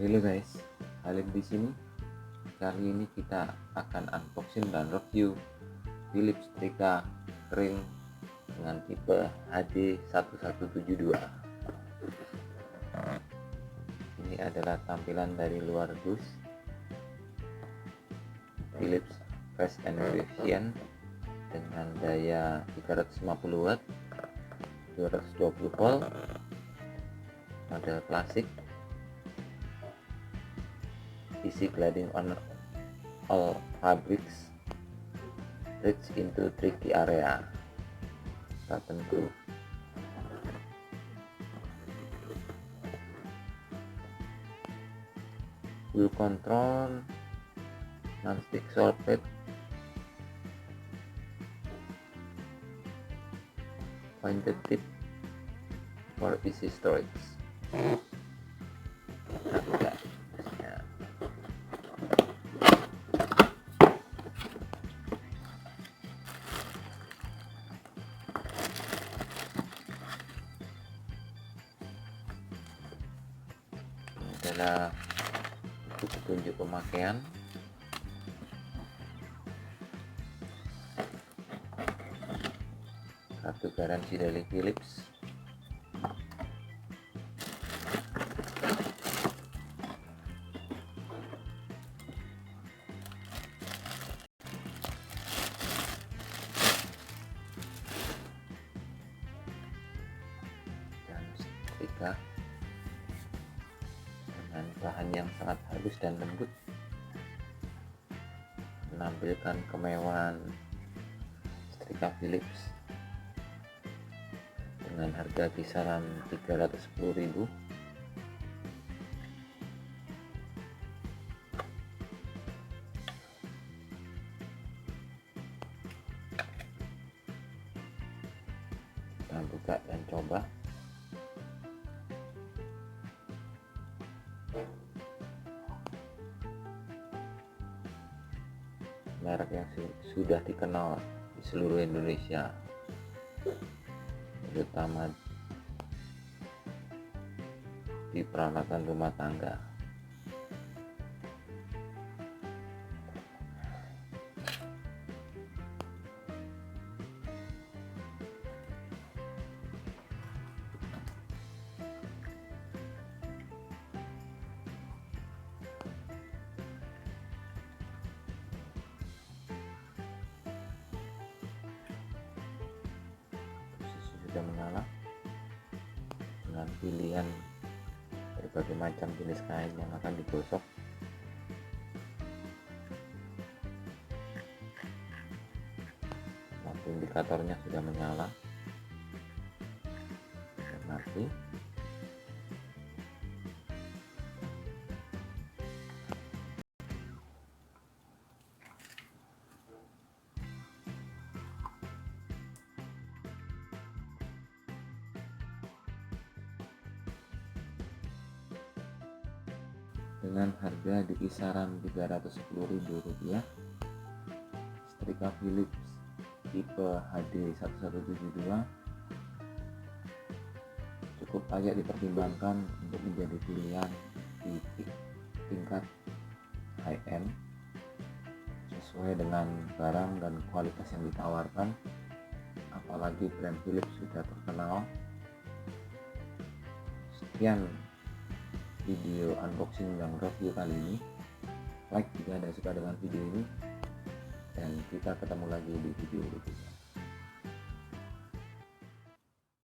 Halo guys, Halim di sini. Kali ini kita akan unboxing dan review Philips setrika kering dengan tipe HD1172. Ini adalah tampilan dari luar dus Philips Fast and Efficient dengan daya 350 watt, 220 volt, model klasik, easy gliding on all fabrics, reach into tricky area, button proof. Wheel control, non-stick soffit, pointed tip for easy storage. Ini adalah petunjuk pemakaian. Kartu garansi dari Philips. Dan setrika dengan bahan yang sangat halus dan lembut, menampilkan kemewahan setrika Philips dengan harga kisaran 310.000. Kita buka dan coba. Merek yang sudah dikenal di seluruh Indonesia, terutama di peralatan rumah tangga. Sudah menyala dengan pilihan berbagai macam jenis kain yang akan digosok. Lampu indikatornya sudah menyala dan mati. Dengan harga di kisaran Rp310.000, setrika Philips tipe HD1172 cukup layak dipertimbangkan untuk menjadi pilihan di tingkat high-end sesuai dengan barang dan kualitas yang ditawarkan. Apalagi brand Philips sudah terkenal. Sekian video unboxing dan review kali ini. Like jika Anda suka dengan video ini, dan kita ketemu lagi di video berikutnya.